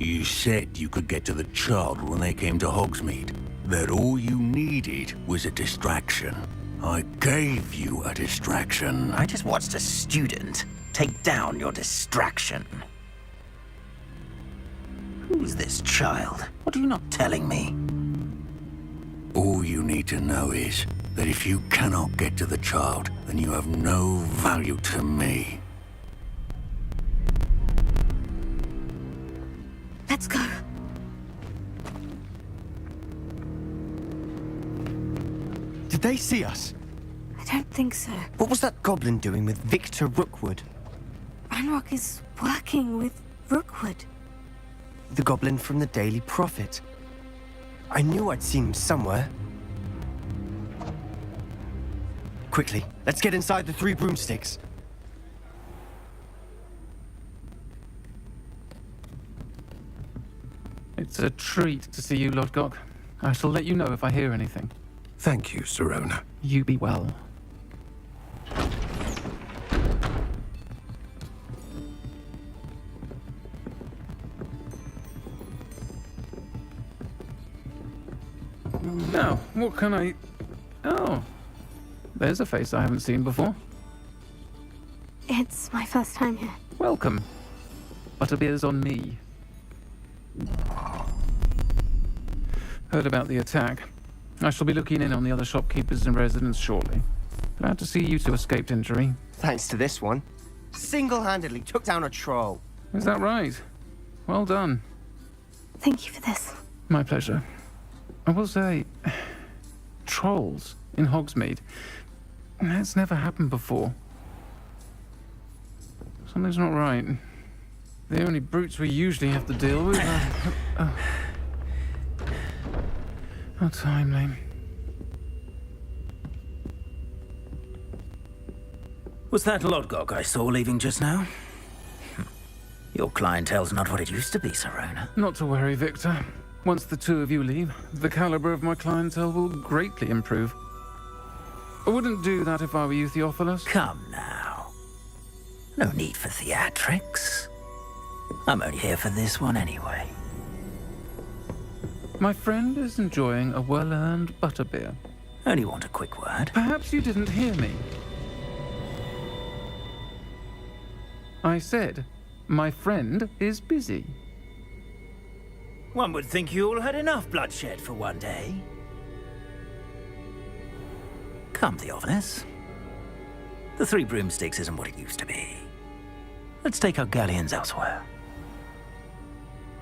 You said you could get to the child when they came to Hogsmeade. That all you needed was a distraction. I gave you a distraction. I just watched a student take down your distraction. Who's this child? What are you not telling me? All you need to know is that if you cannot get to the child, then you have no value to me. Let's go. Did they see us? I don't think so. What was that goblin doing with Victor Rookwood? Ranrock is working with Rookwood. The goblin from the Daily Prophet. I knew I'd seen him somewhere. Quickly, let's get inside the Three Broomsticks. It's a treat to see you, Lodgok. I shall let you know if I hear anything. Thank you, Sirona. You be well. Now, what can I... Oh, there's a face I haven't seen before. It's my first time here. Welcome. Butterbeer's on me. Heard about the attack. I shall be looking in on the other shopkeepers and residents shortly. Glad to see you two escaped injury. Thanks to this one. Single-handedly took down a troll. Is that right? Well done. Thank you for this. My pleasure. I will say, trolls in Hogsmeade. That's never happened before. Something's not right. The only brutes we usually have to deal with are... How timely. Was that Lodgok I saw leaving just now? Your clientele's not what it used to be, Sirona. Not to worry, Victor. Once the two of you leave, the caliber of my clientele will greatly improve. I wouldn't do that if I were you, Theophilus. Come now. No need for theatrics. I'm only here for this one anyway. My friend is enjoying a well-earned butterbeer. Only want a quick word. Perhaps you didn't hear me. I said, my friend is busy. One would think you all had enough bloodshed for one day. Come, Theophilus. The Three Broomsticks isn't what it used to be. Let's take our galleons elsewhere.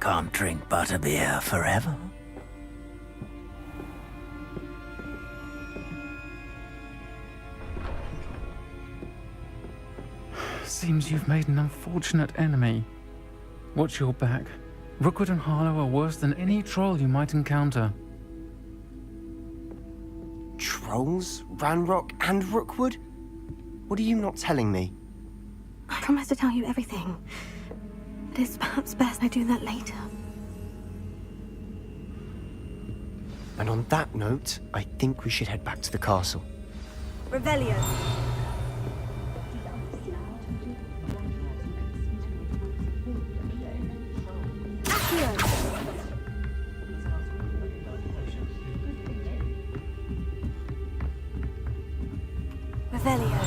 Can't drink butterbeer forever. Seems you've made an unfortunate enemy. Watch your back. Rookwood and Harlow are worse than any troll you might encounter. Trolls? Ranrock and Rookwood? What are you not telling me? I promise to tell you everything. It is perhaps best I do that later. And on that note, I think we should head back to the castle. Revelio. Revelio.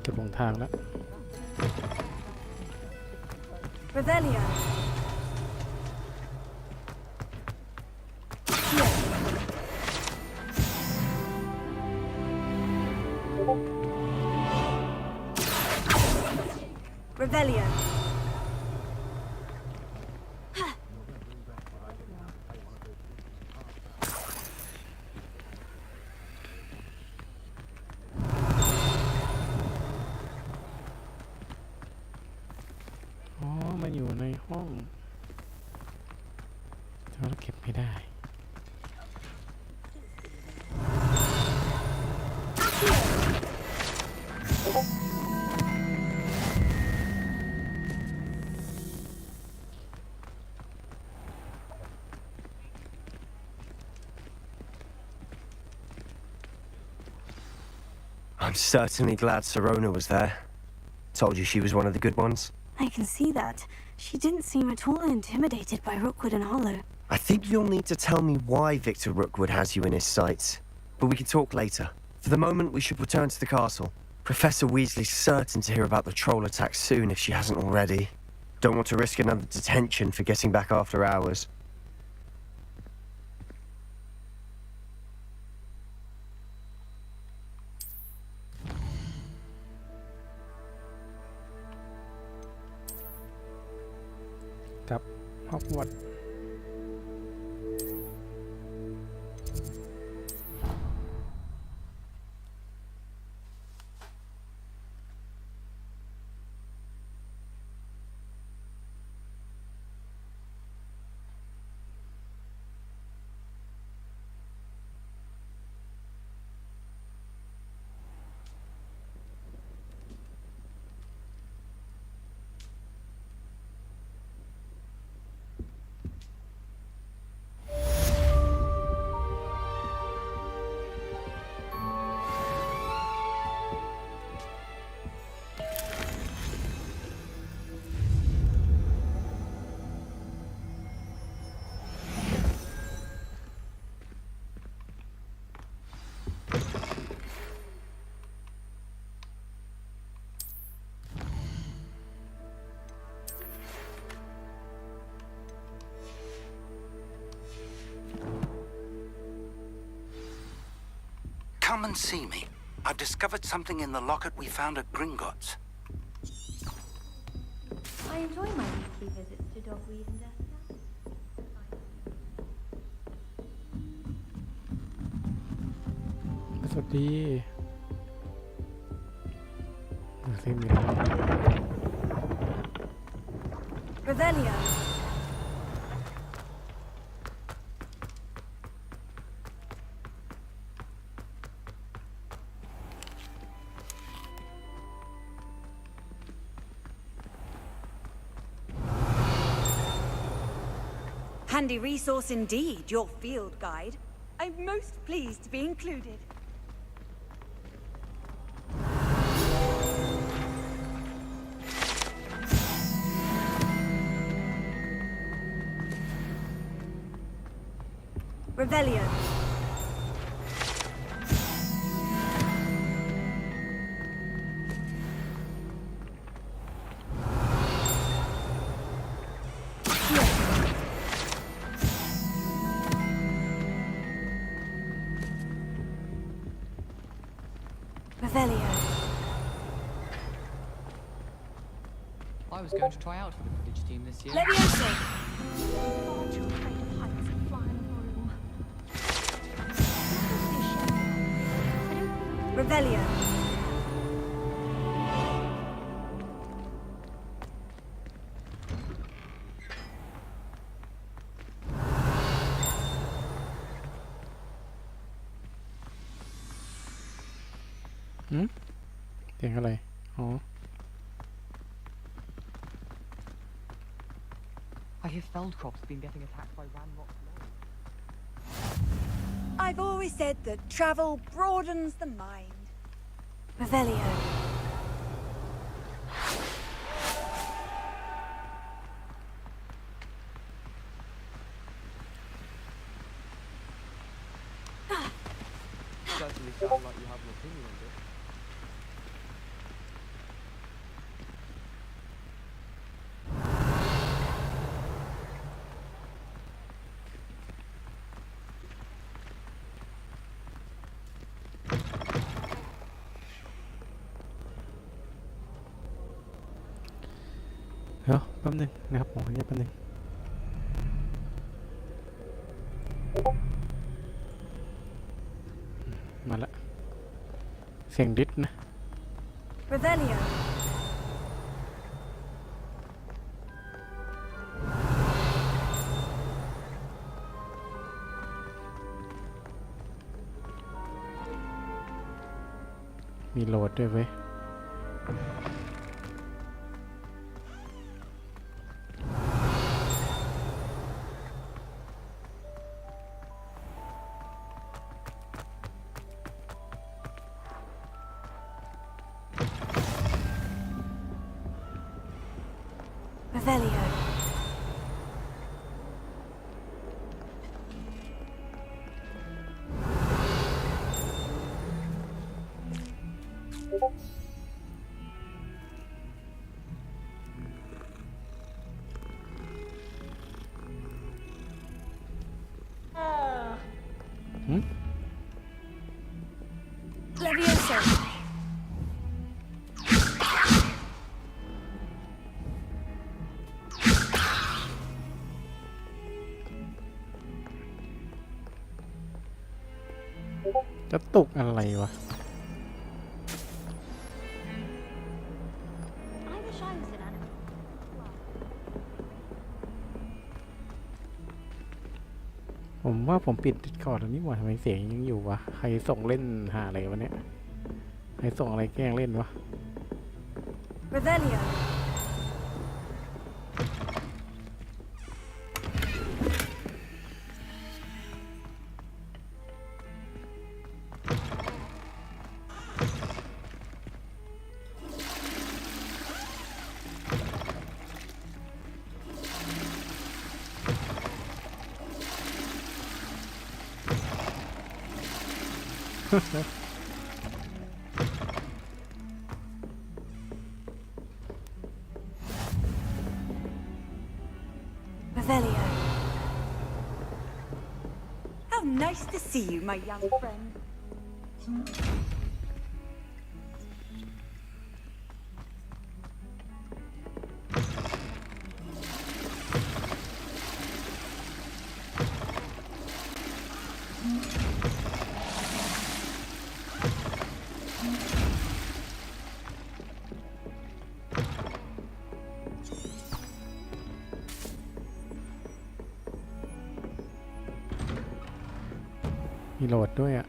เก็บหลงทางแล้ว Revelio. Revelio. อ๋อมันอยู่ในห้องเราเก็บไม่ได้ I'm certainly glad Sirona was there. Told you she was one of the good ones. I can see that. She didn't seem at all intimidated by Rookwood and Harlow. I think you'll need to tell me why Victor Rookwood has you in his sights. But we can talk later. For the moment, we should return to the castle. Professor Weasley's certain to hear about the troll attack soon if she hasn't already. Don't want to risk another detention for getting back after hours.กับฮอกวอตส์ Come and see me. I've discovered something in the locket we found at Gringotts. I enjoy my weekly visits to Dogweed and Dester. สวัสดีดูสิมีอะไร Revelio. Handy resource indeed, your field guide. I'm most pleased to be included. Revelio. Revelio. I was going to try out for the Quidditch team this year. Leviosa. Far too afraid of heights and flying horrible. Revelio. Hmm? เสียงอะไร อ๋อ I hear Feldcrop's been getting attacked by Ranrock's men. I've always said that travel broadens the mind. Revelio. Certainly sound like you have an opinion on this. Đó, แป๊บนึงนะครับผมขออนุญาตแป๊บนึงมาละเสียงดิสนะ Revelio. มีโหลดด้วยเว้ย Revelio. Levioso. จะตุกอะไรวะ I wish I was an animal. ผมว่าผมปิดดิสคอร์ดอันนี้หว่าทำไมเสียงยังอยู่วะ ใครส่งเล่นหาอะไรวะเนี่ย ใครส่งอะไรแกล้งเล่นวะ Revelio. Revelio. How nice to see you, my young friend. มีโหลดด้วยอ่ะ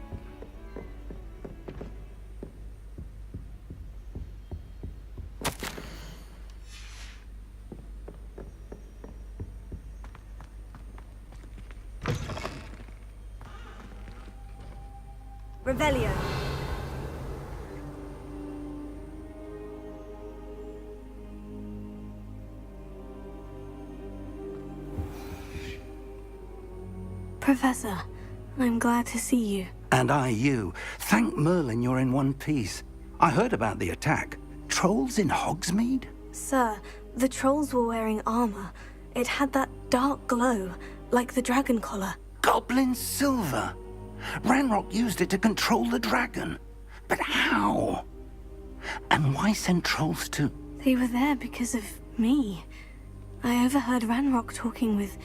Revelio. Professor, I'm glad to see you. And I you. Thank Merlin you're in one piece. I heard about the attack. Trolls in Hogsmeade? Sir, the trolls were wearing armor. It had that dark glow, like the dragon collar. Goblin silver. Ranrock used it to control the dragon. But how? And why send trolls to... They were there because of me. I overheard Ranrock talking with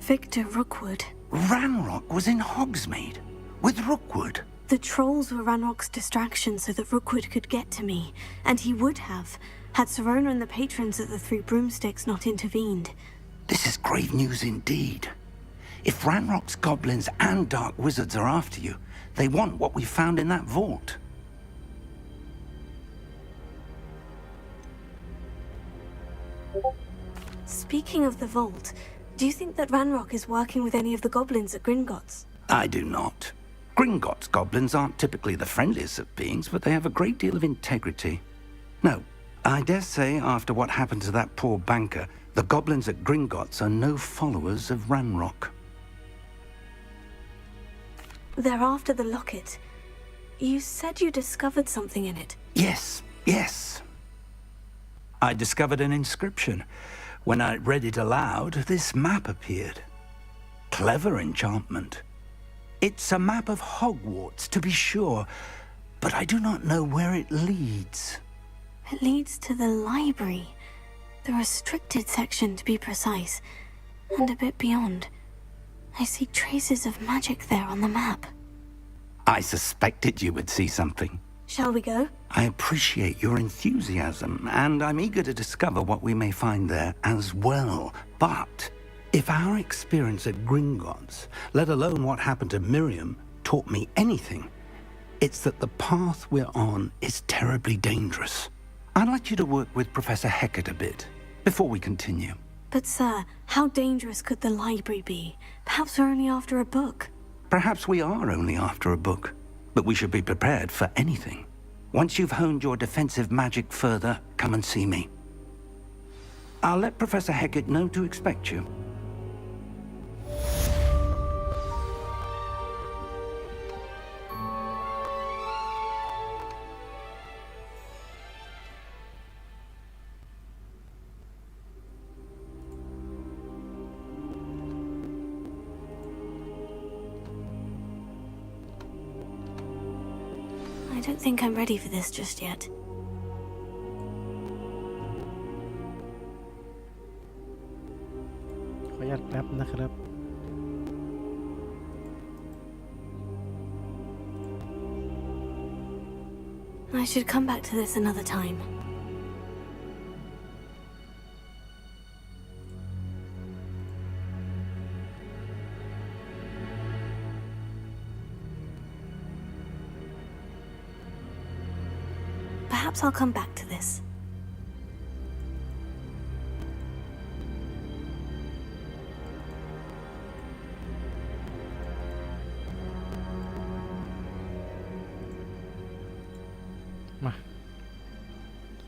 Victor Rookwood. Ranrock was in Hogsmeade with Rookwood. The trolls were Ranrock's distraction so that Rookwood could get to me, and he would have, had Serona and the patrons at the Three Broomsticks not intervened. This is grave news indeed. If Ranrock's goblins and dark wizards are after you, they want what we found in that vault. Speaking of the vault, do you think that Ranrock is working with any of the goblins at Gringotts? I do not. Gringotts goblins aren't typically the friendliest of beings, but they have a great deal of integrity. No, I dare say after what happened to that poor banker, the goblins at Gringotts are no followers of Ranrock. They're after the locket. You said you discovered something in it. Yes, yes. I discovered an inscription. When I read it aloud, this map appeared. Clever enchantment. It's a map of Hogwarts, to be sure, but I do not know where it leads. It leads to the library. The restricted section, to be precise, and a bit beyond. I see traces of magic there on the map. I suspected you would see something. Shall we go? I appreciate your enthusiasm, and I'm eager to discover what we may find there as well. But if our experience at Gringotts, let alone what happened to Miriam, taught me anything, it's that the path we're on is terribly dangerous. I'd like you to work with Professor Hecat a bit before we continue. But sir, how dangerous could the library be? Perhaps we're only after a book. Perhaps we are only after a book, but we should be prepared for anything. Once you've honed your defensive magic further, come and see me. I'll let Professor Hecat know to expect you. I don't think I'm ready for this just yet. I should come back to this another time. Perhaps I'll come back to this.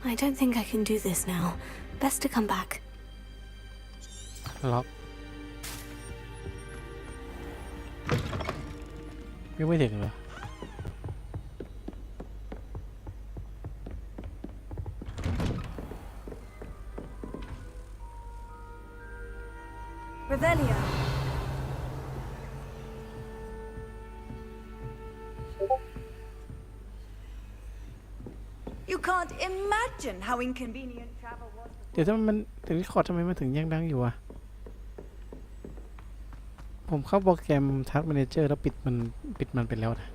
I don't think I can do this now. Best to come back. Lock. ยังไม่ถึงเหรอ Revelio. You can't imagine how inconvenient travel was. เดี๋ยวถ้ามันแต่รีคอร์ดทำไมมันถึงยังดังอยู่วะผมเข้าโปรแกรม Task Manager แล้วปิดมันไปแล้วนะ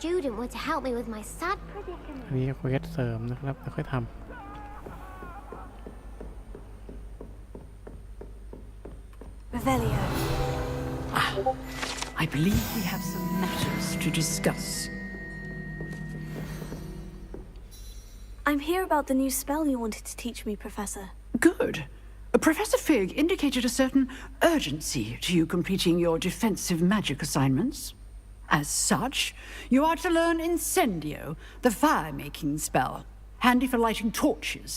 Student were to help me with my sad predicament. อันนี้เควสเสริมนะครับเดี๋ยวค่อยทำ Revelio. I believe we have some matters to discuss. I'm here about the new spell you wanted to teach me, Professor. Good. Professor Fig indicated a certain urgency to you completing your defensive magic assignments. As such, you are to learn Incendio, the fire-making spell, handy for lighting torches,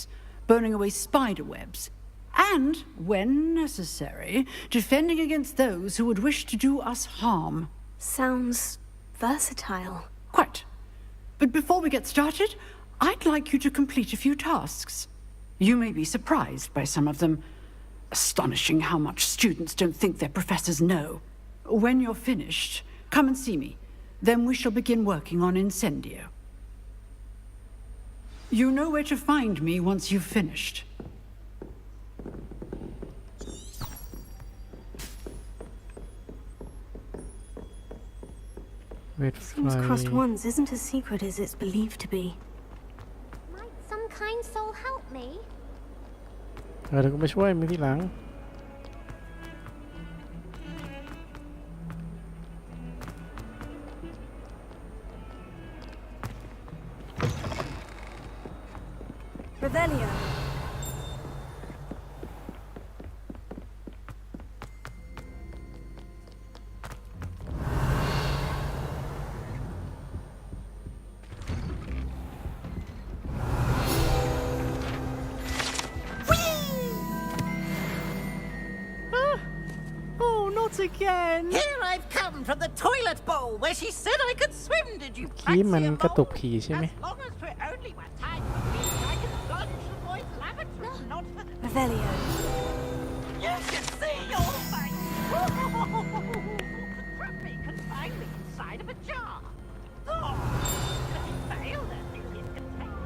burning away spider webs, and, when necessary, defending against those who would wish to do us harm. Sounds versatile. Quite. But before we get started, I'd like you to complete a few tasks. You may be surprised by some of them. Astonishing how much students don't think their professors know. When you're finished, come and see me. Then we shall begin working on Incendio. You know where to find me once you've finished. Seems crossed ones isn't as secret as it's believed to be. Might some kind soul help me? เดี๋ยวก็ไปช่วยมือที่หลัง Revelio. Again. Here I've come from the toilet bowl where she said I could swim. Did you ที่มัน fancy a กระตุก bowl? ผีใช่ไหม As long as we're only one time for me, I can plunge the boys' lavatory, not for the... Revelio. You should see your face. Trap me, confine me inside of a jar. Oh, but it failed at it is contained.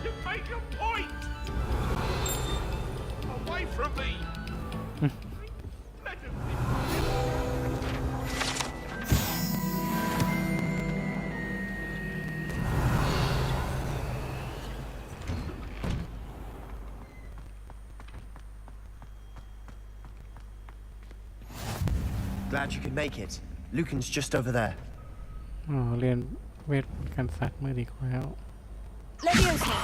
You make a point. Away from me! Let him Glad you could make it. Lucan's just over there. อ๋อเรียนเวทกันสัตว์เมื่อดีกว่าแล้ว Leviosa.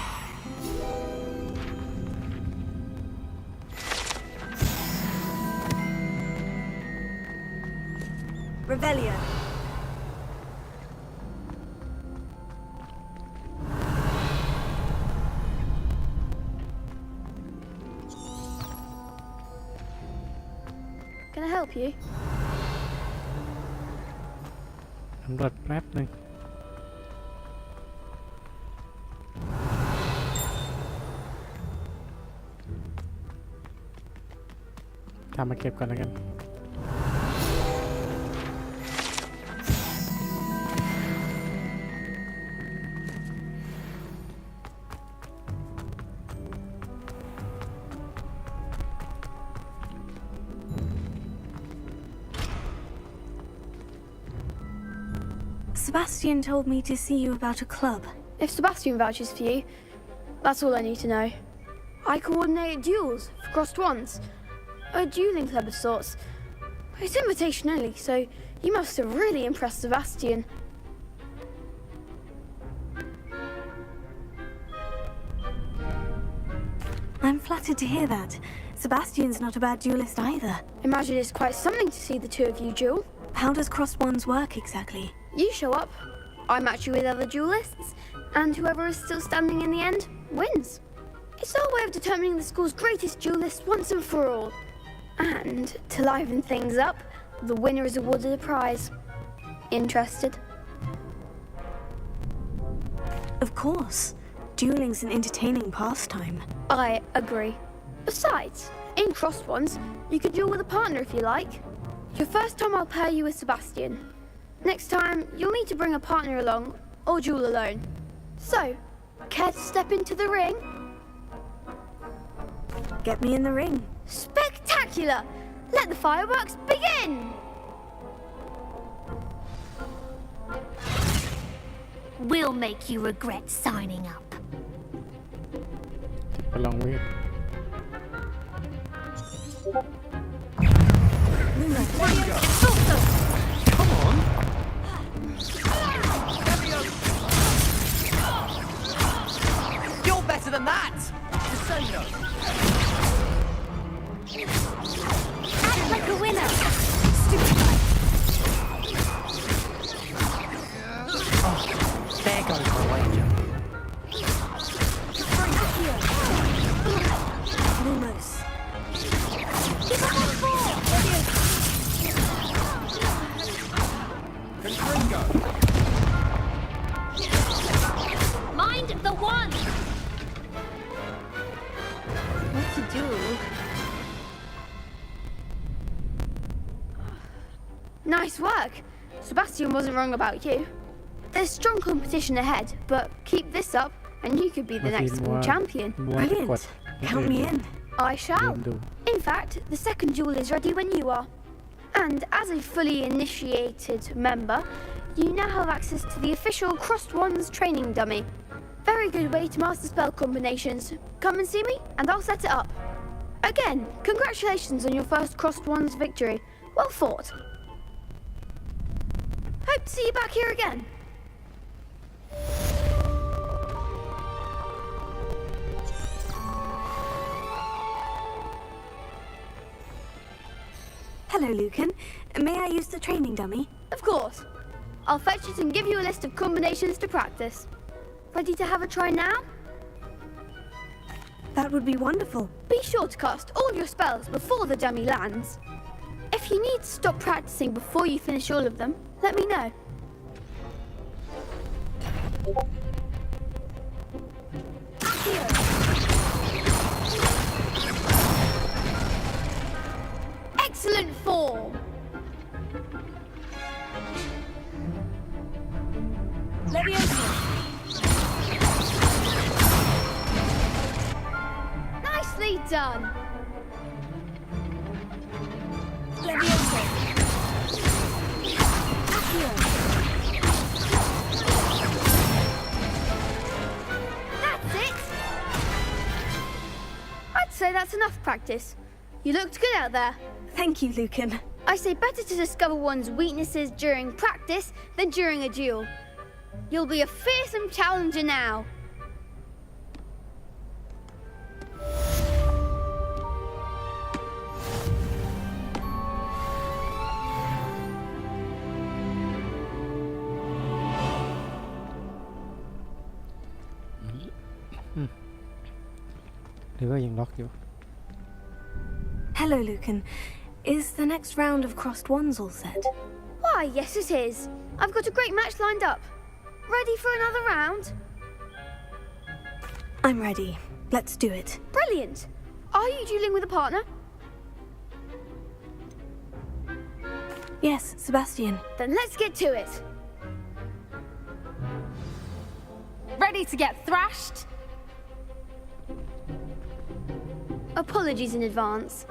Revelio. Can I help you? สำรวจแป๊บหนึ่งทำมาเก็บก่อนแล้วกัน Sebastian told me to see you about a club. If Sebastian vouches for you, that's all I need to know. I coordinate duels for crossed ones. A dueling club of sorts. It's invitation only, so you must have really impressed Sebastian. I'm flattered to hear that. Sebastian's not a bad duelist either. Imagine it's quite something to see the two of you duel. How does crossed ones work exactly? You show up, I match you with other duelists, and whoever is still standing in the end wins. It's our way of determining the school's greatest duelist once and for all. And to liven things up, the winner is awarded a prize. Interested? Of course. Dueling's an entertaining pastime. I agree. Besides, in crossed ones, you can duel with a partner if you like. Your first time I'll pair you with Sebastian. Next time, you'll need to bring a partner along, or duel alone. So, care to step into the ring? Get me in the ring. Spectacular! Let the fireworks begin! We'll make you regret signing up. ไปลองเวท You're better than that! Act like a winner! There goes my wager. Lumos. Keep up on four! Mind the one! What to do? Nice work! Sebastian wasn't wrong about you. There's strong competition ahead, but keep this up and you could be the next school champion. Brilliant. Count me in. I shall. ดู In fact, the second duel is ready when you are. And as a fully initiated member, you now have access to the official Crossed Ones training dummy. Very good way to master spell combinations. Come and see me, and I'll set it up. Again, congratulations on your first Crossed Ones victory. Well fought. Hope to see you back here again. Hello, Lucan. May I use the training dummy? Of course. I'll fetch it and give you a list of combinations to practice. Ready to have a try now? That would be wonderful. Be sure to cast all your spells before the dummy lands. If you need to stop practicing before you finish all of them, let me know. Excellent form! Leviosa. Nicely done! Leviosa. Accio. That's it! I'd say that's enough practice. You looked good out there. Thank you, Lucan. I say better to discover one's weaknesses during practice than during a duel. You'll be a fearsome challenger now. Hello, Lucan. Is the next round of crossed ones all set? Why, yes it is. I've got a great match lined up. Ready for another round? I'm ready. Let's do it. Brilliant. Are you dueling with a partner? Yes, Sebastian. Then let's get to it. Ready to get thrashed? Apologies in advance.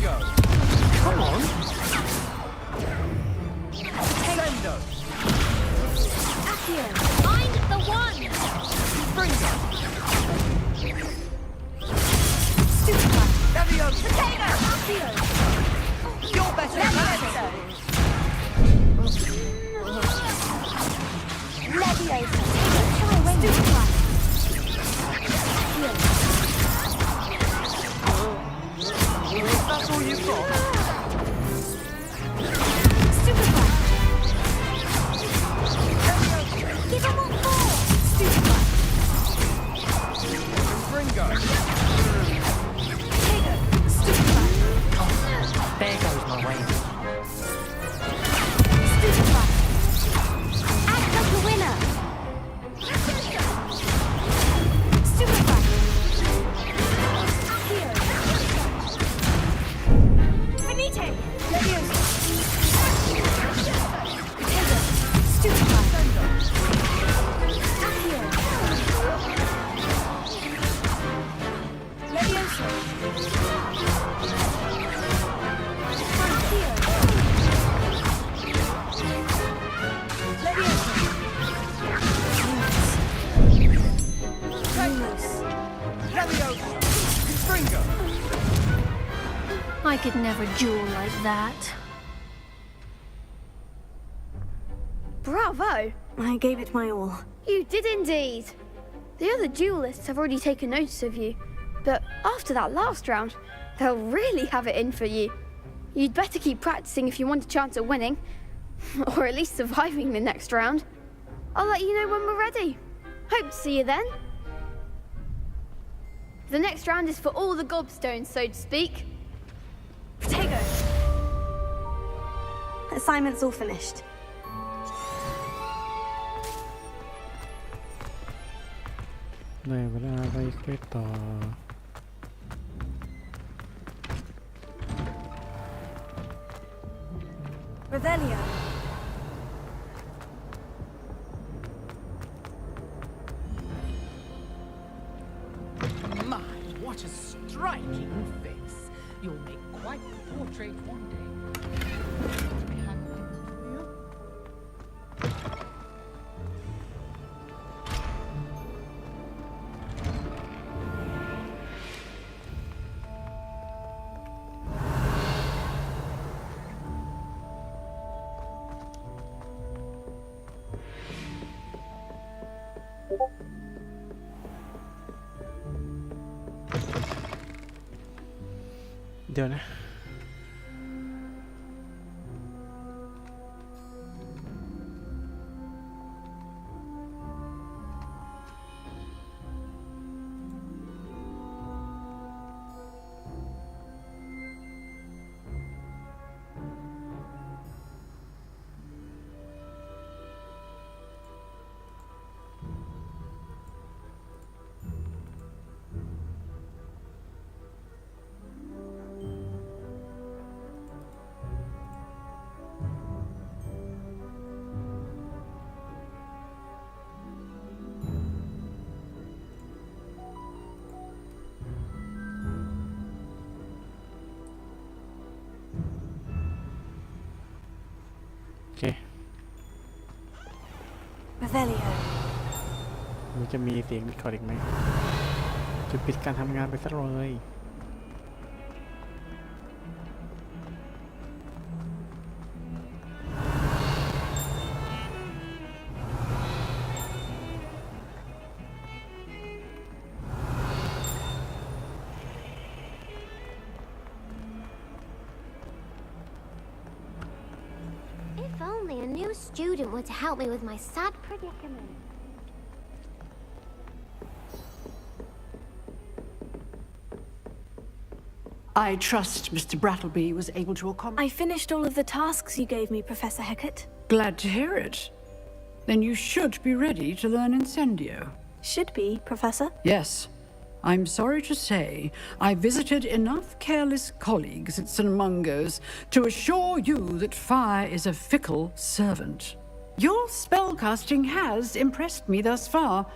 Come on! Sendo! Accio! Find the one! Bringo! Super! Leviosa! Potato! Accio! You're better than that! Leviosa! Try away! Super! That's all you've got? Super! Give them all four! Super! Bringo! Super! There goes my way. Super! Act like a winner! Super! Finite! Leviosa! Potato! Super! Accio! Leviosa! Accio! Leviosa! Bringo! I could never duel like that. Bravo! I gave it my all. You did indeed. The other duelists have already taken notice of you, but after that last round, they'll really have it in for you. You'd better keep practicing if you want a chance at winning, or at least surviving the next round. I'll let you know when we're ready. Hope to see you then. The next round is for all the gobstones, so to speak. Potato! Assignment's all finished. Revelio. My, what a striking face. You'll make quite the portrait one day. We have things for you. Done. เค Revelio. มันจะมีเสียงดิสคอร์ดอีกไหมจะปิดการทำงานไปซะเลย If only a new student were to help me with my sad predicament. I trust Mr. Brattleby was able to accommodate. I finished all of the tasks you gave me, Professor Hecat. Glad to hear it. Then you should be ready to learn Incendio. Should be, Professor. Yes. I'm sorry to say, I visited enough careless colleagues at St. Mungo's to assure you that fire is a fickle servant. Your spellcasting has impressed me thus far,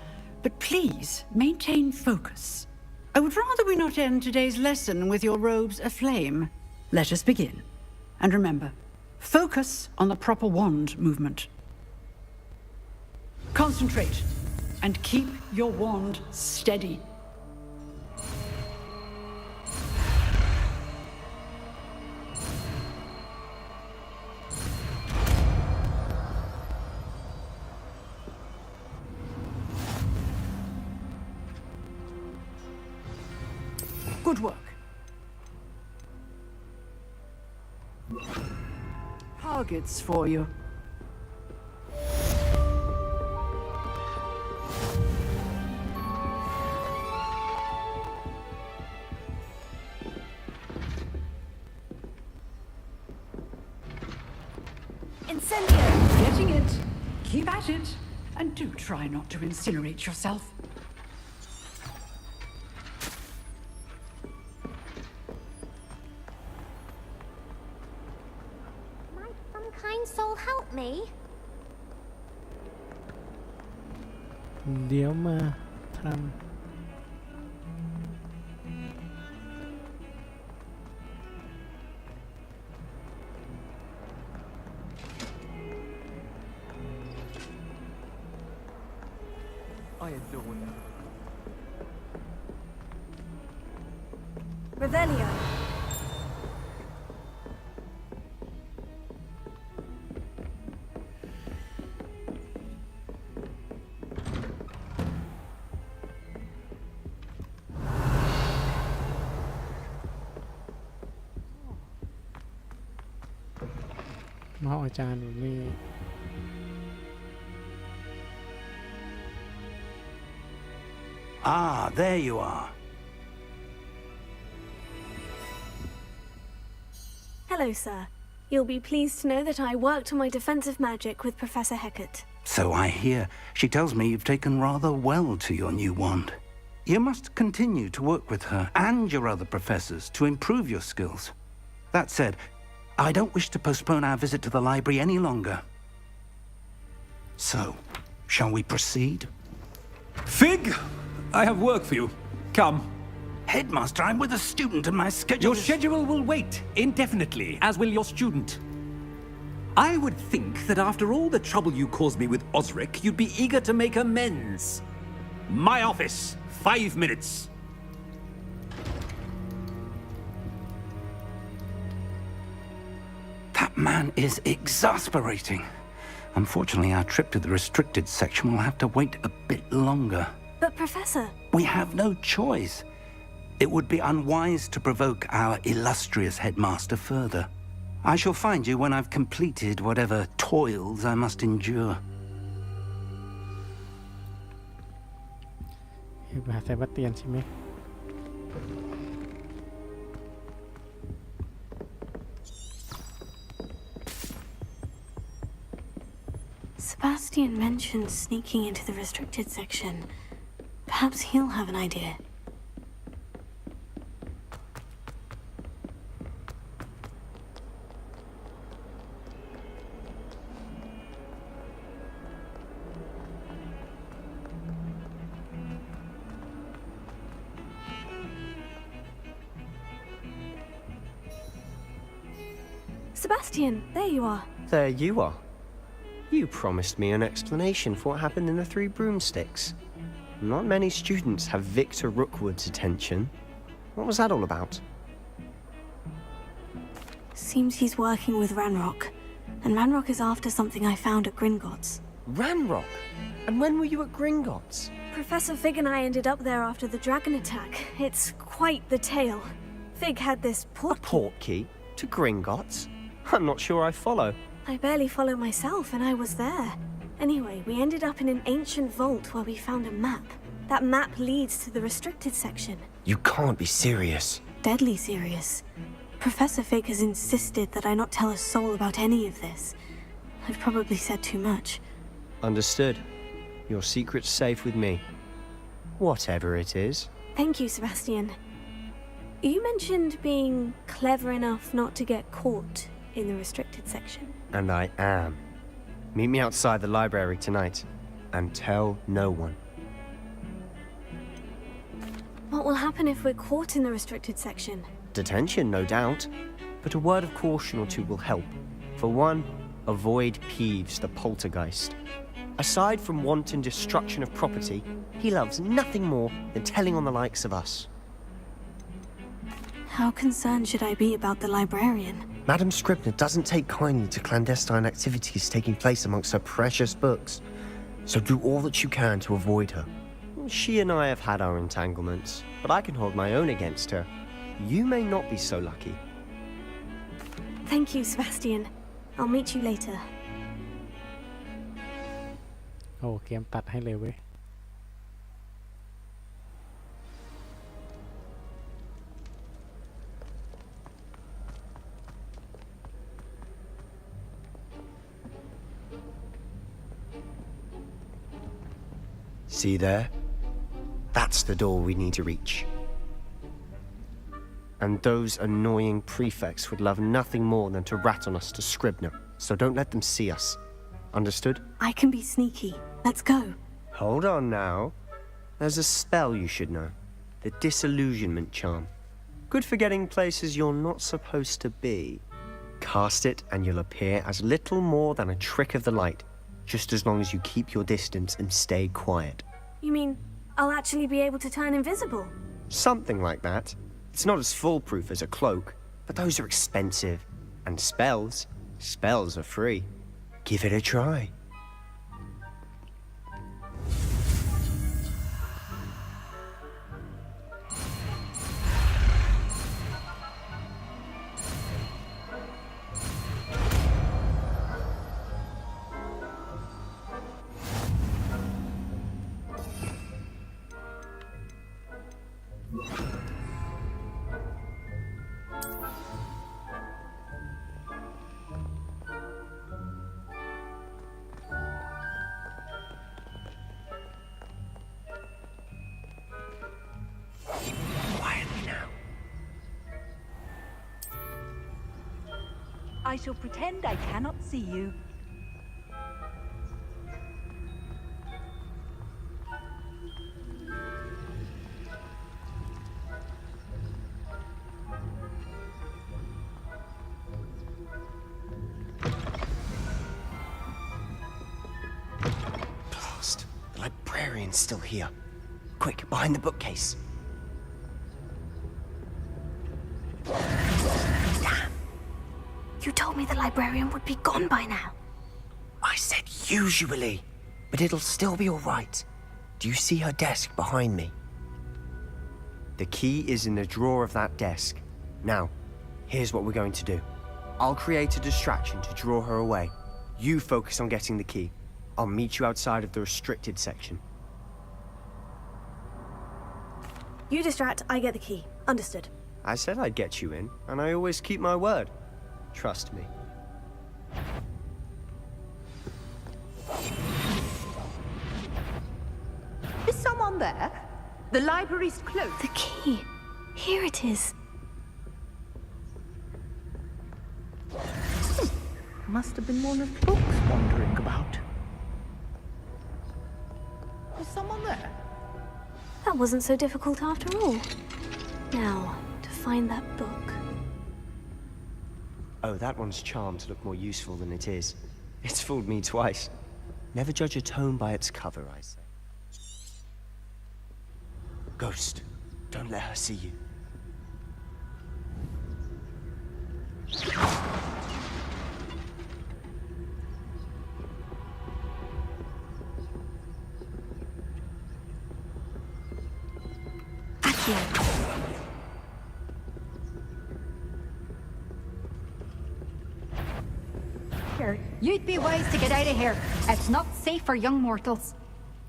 but please maintain focus. I would rather we not end today's lesson with your robes aflame. Let us begin. And remember, focus on the proper wand movement. Concentrate and keep your wand steady. Good work. Targets for you. Incendio! Getting it. Keep at it. And do try not to incinerate yourself. Might some kind soul help me? เดี๋ยวมาทำ I adore them. Revelio.มาอาจารย์อยู่นี่ Ah, there you are. Hello, sir. You'll be pleased to know that I worked on my defensive magic with Professor Hecat. So I hear. She tells me you've taken rather well to your new wand. You must continue to work with her and your other professors to improve your skills. That said, I don't wish to postpone our visit to the library any longer. So, shall we proceed? Fig! I have work for you. Come. Headmaster, I'm with a student and my schedule Your schedule will wait indefinitely, as will your student. I would think that after all the trouble you caused me with Osric, you'd be eager to make amends. My office, 5 minutes. That man is exasperating. Unfortunately, our trip to the restricted section will have to wait a bit longer. But, Professor... We have no choice. It would be unwise to provoke our illustrious headmaster further. I shall find you when I've completed whatever toils I must endure. ไปหาเซบาสเตียนใช่ไหม Sebastian mentioned sneaking into the restricted section. Perhaps he'll have an idea. Sebastian, there you are. There you are. You promised me an explanation for what happened in the Three Broomsticks. Not many students have Victor Rookwood's attention. What was that all about? Seems he's working with Ranrock. And Ranrock is after something I found at Gringotts. Ranrock? And when were you at Gringotts? Professor Fig and I ended up there after the dragon attack. It's quite the tale. Fig had this port... A portkey? To Gringotts? I'm not sure I follow. I barely follow myself, and I was there. Anyway, we ended up in an ancient vault where we found a map. That map leads to the restricted section. You can't be serious. Deadly serious. Professor Fig has insisted that I not tell a soul about any of this. I've probably said too much. Understood. Your secret's safe with me. Whatever it is. Thank you, Sebastian. You mentioned being clever enough not to get caught in the restricted section. And I am. Meet me outside the library tonight. And tell no one. What will happen if we're caught in the restricted section? Detention, no doubt. But a word of caution or two will help. For one, avoid Peeves, the poltergeist. Aside from wanton destruction of property, he loves nothing more than telling on the likes of us. How concerned should I be about the librarian? Madam Scribner doesn't take kindly to clandestine activities taking place amongst her precious books. So do all that you can to avoid her. She and I have had our entanglements, but I can hold my own against her. You may not be so lucky. Thank you, Sebastian. I'll meet you later. โอ้เกมตัดให้เลยเว้ย See there? That's the door we need to reach. And those annoying prefects would love nothing more than to rat on us to Scribner, so don't let them see us. Understood? I can be sneaky. Let's go. Hold on now. There's a spell you should know. The Disillusionment Charm. Good for getting places you're not supposed to be. Cast it and you'll appear as little more than a trick of the light, just as long as you keep your distance and stay quiet. You mean I'll actually be able to turn invisible? Something like that. It's not as foolproof as a cloak, but those are expensive. And spells are free. Give it a try. I shall pretend I cannot see you. Blast. The librarian's still here. Quick, behind the bookcase. You told me the librarian would be gone by now. I said usually, but it'll still be all right. Do you see her desk behind me? The key is in the drawer of that desk. Now, here's what we're going to do. I'll create a distraction to draw her away. You focus on getting the key. I'll meet you outside of the restricted section. You distract, I get the key. Understood. I said I'd get you in, and I always keep my word. Trust me. Is someone there? The library's closed. The key. Here it is. Must have been one of the books wandering about. Is someone there? That wasn't so difficult after all. Now, to find that book. Oh, that one's charmed to look more useful than it is. It's fooled me twice. Never judge a tone by its cover, I say. Ghost, don't let her see you. You'd be wise to get out of here. It's not safe for young mortals.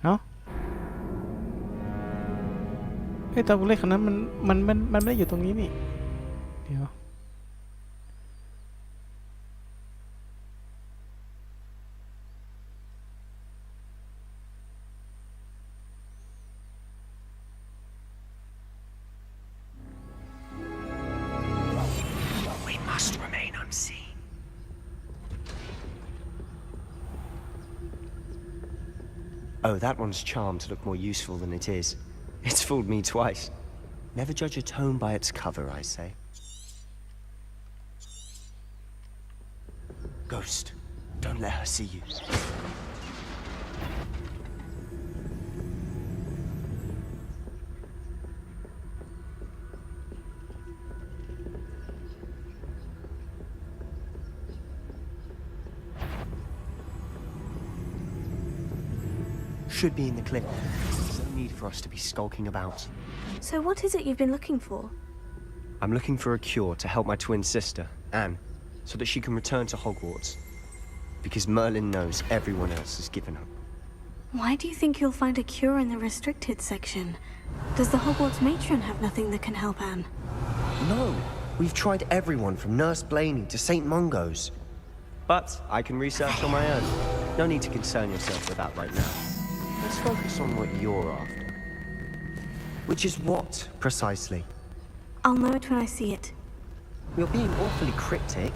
เอ้าไอ้ตัวเล็กคนนั้นมันไม่ได้อยู่ตรงนี้นี่เดี๋ยว We must remain unseen. Oh, that one's charmed to look more useful than it is. It's fooled me twice. Never judge a tone by its cover, I say. Ghost, don't let her see you. Should be in the clip. There's no need for us to be skulking about. So what is it you've been looking for? I'm looking for a cure to help my twin sister, Anne, so that she can return to Hogwarts. Because Merlin knows everyone else has given up. Why do you think you'll find a cure in the restricted section? Does the Hogwarts matron have nothing that can help Anne? No, we've tried everyone from Nurse Blaney to St. Mungo's. But I can research on my own. No need to concern yourself with that right now. Let's focus on what you're after. Which is what, precisely? I'll know it when I see it. You're being awfully cryptic.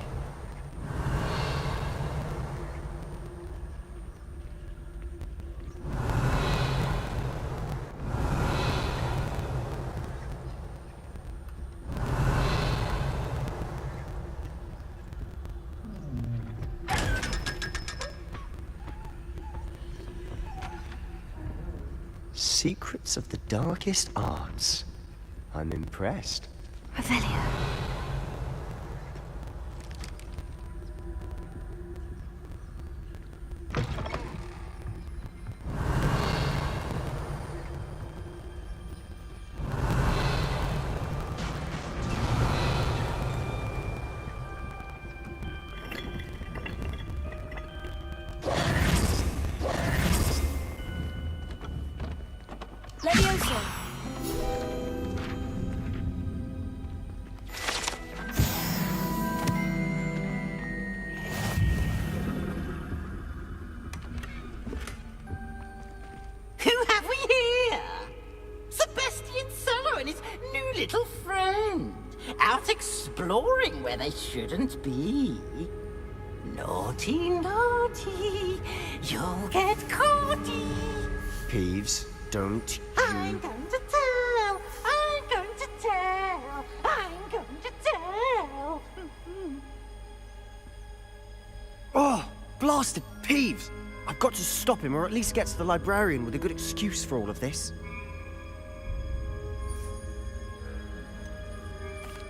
Secrets of the darkest arts. I'm impressed. Revelio. Levioso. Who have we here? Sebastian Sallow and his new little friend. Out exploring where they shouldn't be. Naughty, naughty. You'll get caughty. Peeves, don't you... I'm going to tell. I'm going to tell. I'm going to tell. Oh, blasted Peeves! I've got to stop him, or at least get to the librarian with a good excuse for all of this.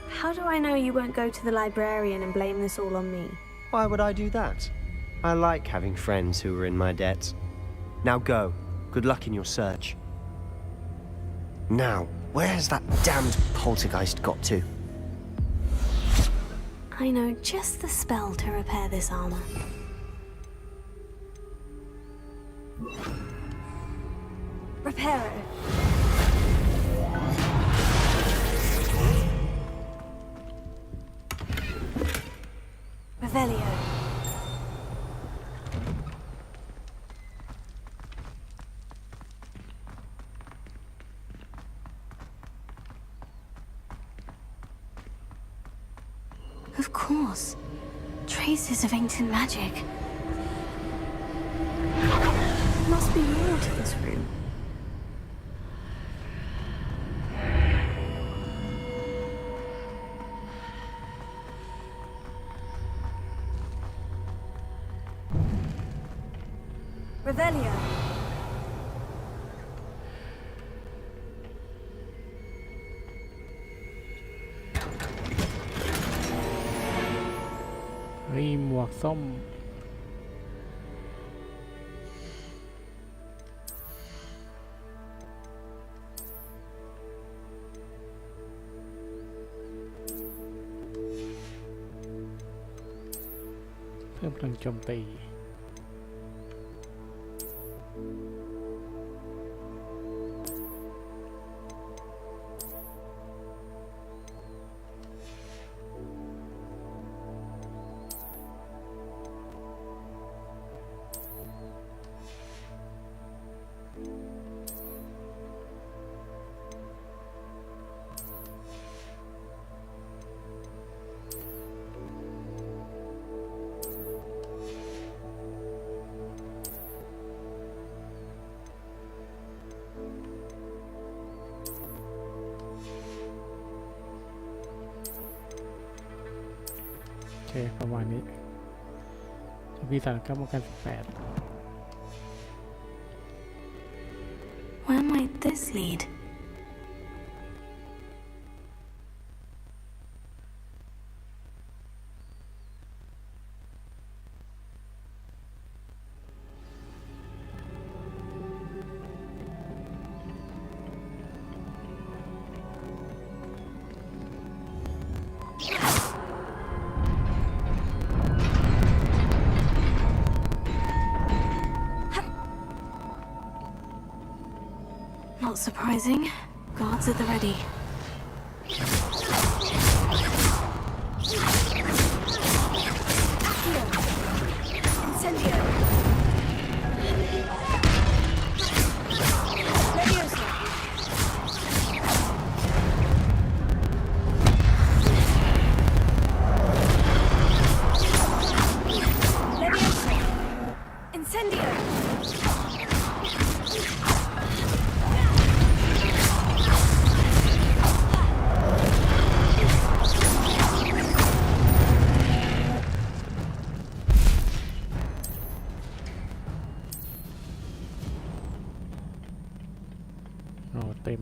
How do I know you won't go to the librarian and blame this all on me? Why would I do that? I like having friends who are in my debt. Now go. Good luck in your search. Now, where's that damned poltergeist got to? I know just the spell to repair this armor. Reparo. Revelio. Of course. Traces of ancient magic. Must be more to this room. Revelio. เฮ้ยหมวกส้มเพิ่มพลังโจมตีประมาณนี้จะมีสารป้องกัน18 Where might this lead? Not surprising. Guards at the ready. Incendio. Leviosa. Leviosa. Incendio.เต็ม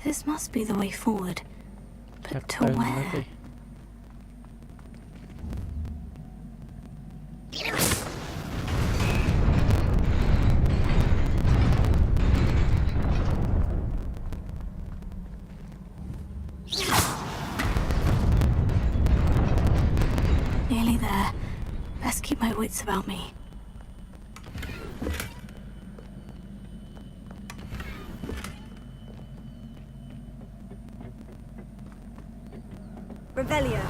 This must be the way forward. But to where? Nearly there. Best keep my wits about me. Revelio.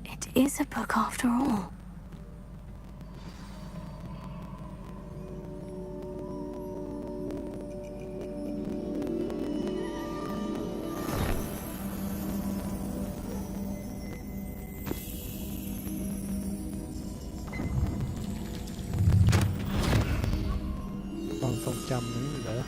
It is a book after all. จำนี้เหรอ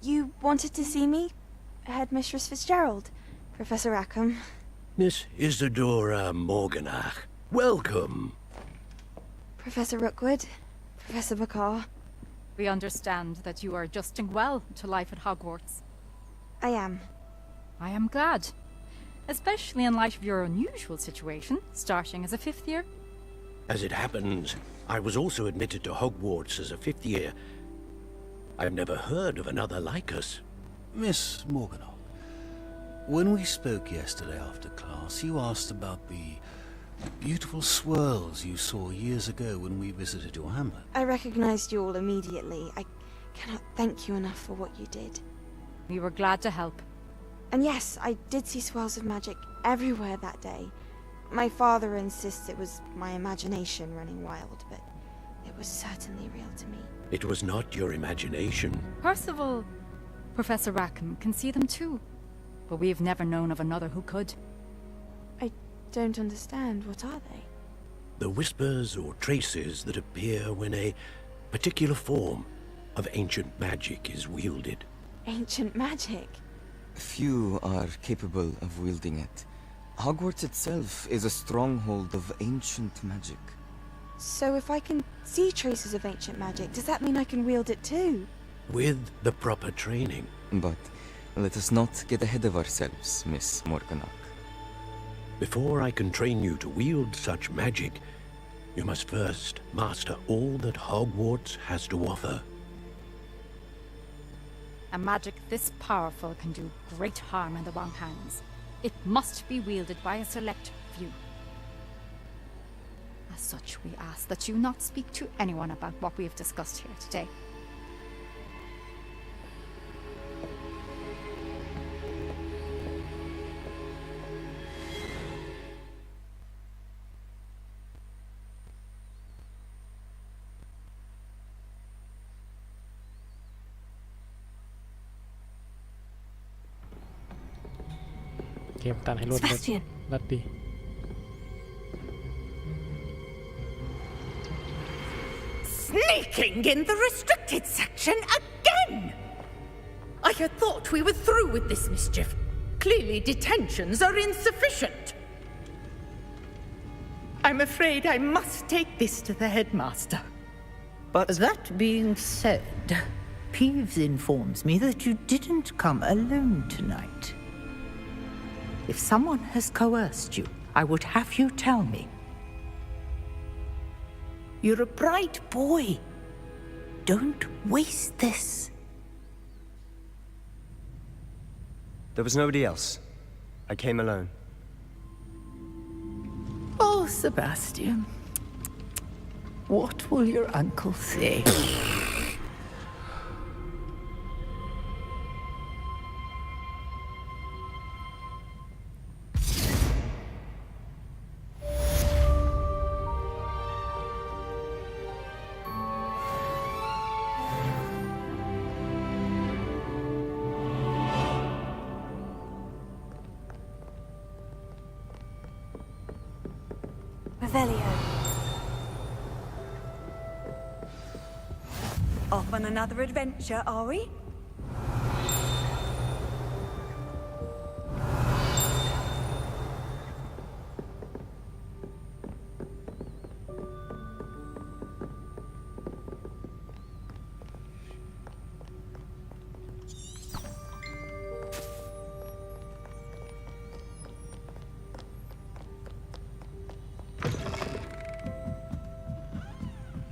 You wanted to see me? Headmistress Fitzgerald, Professor Rackham. Miss Isadora Morganach, welcome. Professor Rookwood, Professor Bakar. We understand that you are adjusting well to life at Hogwarts. I am. I am glad. Especially in light of your unusual situation, starting as a 5th year. As it happens, I was also admitted to Hogwarts as a 5th year. I've never heard of another like us. Miss Morganach, when we spoke yesterday after class, you asked about the beautiful swirls you saw years ago when we visited your hamlet. I recognized you all immediately. I cannot thank you enough for what you did. We were glad to help. And yes, I did see swirls of magic everywhere that day. My father insists it was my imagination running wild, but it was certainly real to me. It was not your imagination. Percival, Professor Rackham can see them too. But we've never known of another who could. I don't understand. What are they? The whispers or traces that appear when a particular form of ancient magic is wielded. Ancient magic? Few are capable of wielding it. Hogwarts itself is a stronghold of ancient magic. So if I can see traces of ancient magic, does that mean I can wield it too? With the proper training. But let us not get ahead of ourselves, Miss Morganach. Before I can train you to wield such magic, you must first master all that Hogwarts has to offer. A magic this powerful can do great harm in the wrong hands. It must be wielded by a select few. As such, we ask that you not speak to anyone about what we have discussed here today. Sebastian. Sneaking in the restricted section again! I had thought we were through with this mischief. Clearly detentions are insufficient. I'm afraid I must take this to the headmaster. But that being said, Peeves informs me that you didn't come alone tonight. If someone has coerced you, I would have you tell me. You're a bright boy. Don't waste this. There was nobody else. I came alone. Oh, Sebastian. What will your uncle say? Revelio. Off on another adventure, are we?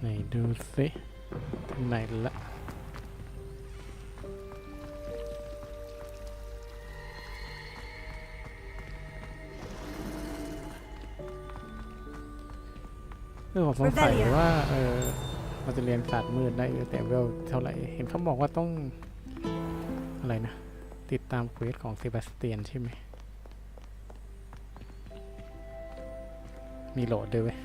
Nàyดูสิถึงไหนละผมสงสัยว่าเราจะเรียนศาสตร์มืดได้แต่เวลเท่าไหร่เห็นเขาบอกว่าต้องอะไรนะติดตามเควสของเซบาสเตียนใช่ไหมมีโหลดด้วยเว้ย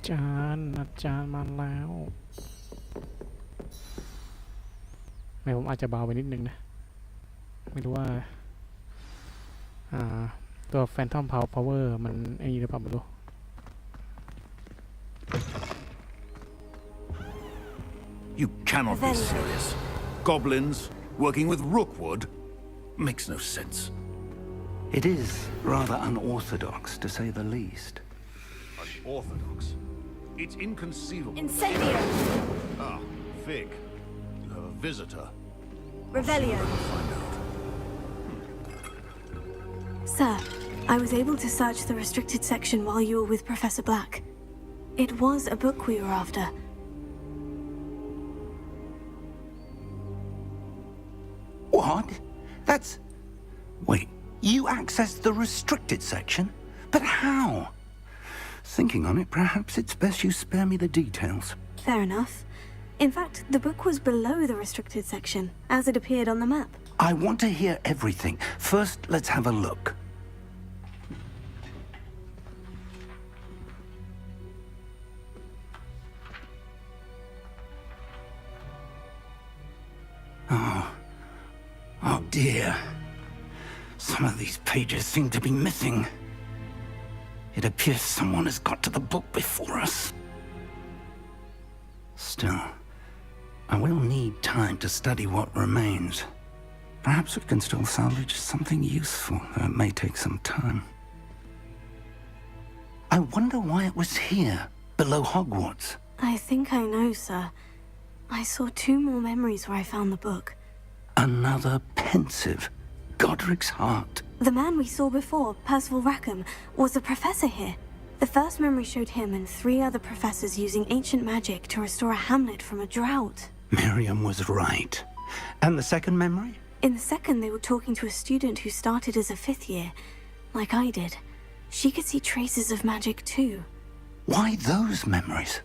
อาจารย์มาแล้วไม่ผมอาจจะเบาไปนิดนึงนะไม่รู้ว่าตัว Phantom Power มันไอ้นี่หรือเปล่าไม่รู้ You cannot be serious. Goblins working with Rookwood makes no sense. It is rather unorthodox, to say the least. Unorthodox? It's inconceivable. Incendio. Ah, Fig. You have a visitor. Revelio. Find out. Sir, I was able to search the restricted section while you were with Professor Black. It was a book we were after. What? That's... Wait, you accessed the restricted section? But how? Thinking on it, perhaps it's best you spare me the details. Fair enough. In fact, the book was below the restricted section, as it appeared on the map. I want to hear everything. First, let's have a look. Oh dear. Some of these pages seem to be missing. It appears someone has got to the book before us. Still, I will need time to study what remains. Perhaps we can still salvage something useful, though it may take some time. I wonder why it was here, below Hogwarts. I think I know, sir. I saw 2 more memories where I found the book. Another pensive. Godric's heart. The man we saw before, Percival Rackham, was a professor here. The first memory showed him and 3 other professors using ancient magic to restore a hamlet from a drought. Miriam was right. And the second memory? In the second, they were talking to a student who started as a 5th year, like I did. She could see traces of magic too. Why those memories?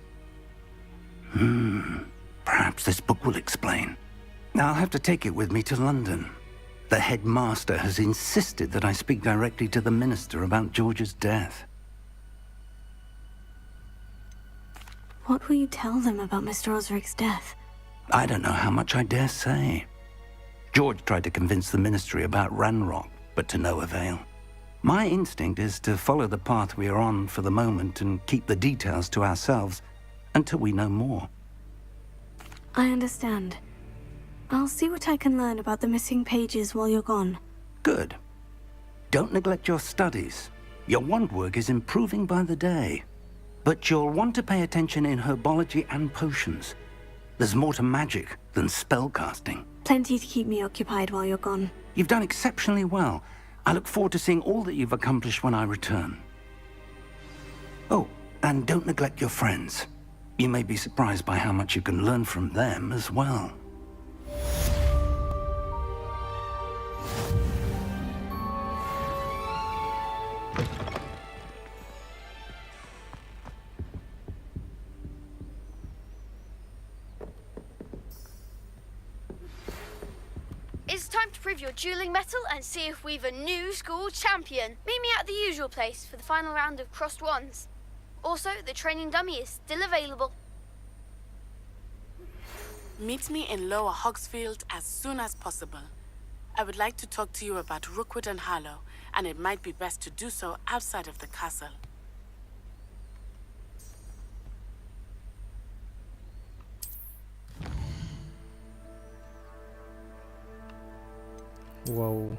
Perhaps this book will explain. I'll have to take it with me to London. The headmaster has insisted that I speak directly to the minister about George's death. What will you tell them about Mr. Osric's death? I don't know how much I dare say. George tried to convince the ministry about Ranrock, but to no avail. My instinct is to follow the path we are on for the moment and keep the details to ourselves until we know more. I understand. I'll see what I can learn about the missing pages while you're gone. Good. Don't neglect your studies. Your wand work is improving by the day. But you'll want to pay attention in herbology and potions. There's more to magic than spellcasting. Plenty to keep me occupied while you're gone. You've done exceptionally well. I look forward to seeing all that you've accomplished when I return. Oh, and don't neglect your friends. You may be surprised by how much you can learn from them as well. It's time to prove your dueling mettle and see if we've a new school champion. Meet me at the usual place for the final round of crossed wands. Also, the training dummy is still available. Meet me in Lower Hogsfield as soon as possible. I would like to talk to you about Rookwood and Harlow, and it might be best to do so outside of the castle. Whoa.3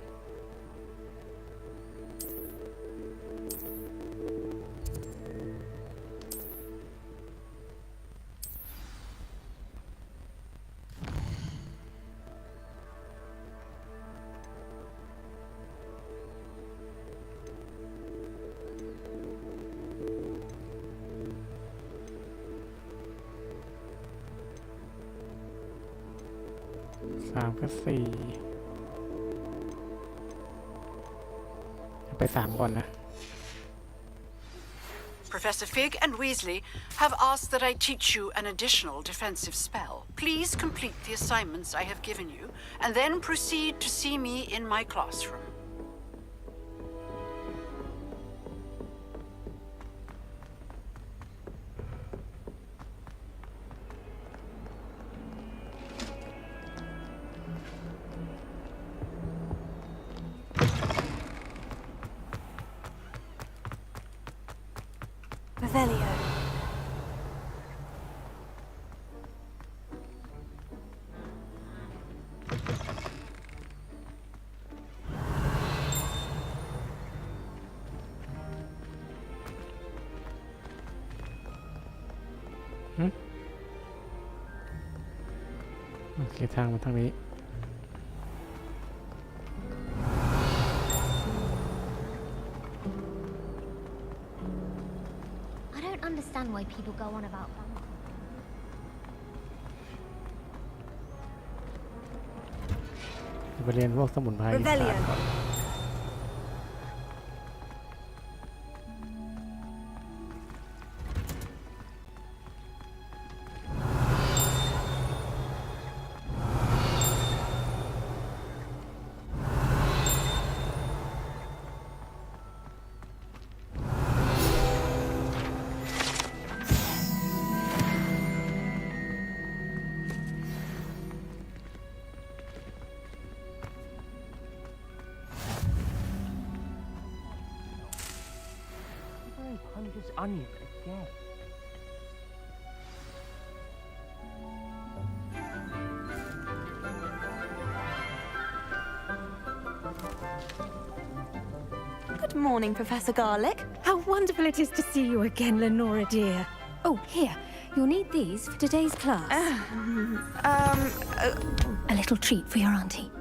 กับ 4 ไป 3 ก่อนนะ Professor Fig and Weasley have asked that I teach you an additional defensive spell. Please complete the assignments I have given you, and then proceed to see me in my classroom. Revelio.โอเคทางมาทางนี้ I don't understand why people go on about ไปเรียนพวกสมุนไพรอีสานก่อน Punches onion again. Good morning, Professor Garlick. How wonderful it is to see you again, Lenora dear. Oh, here. You'll need these for today's class. A little treat for your auntie.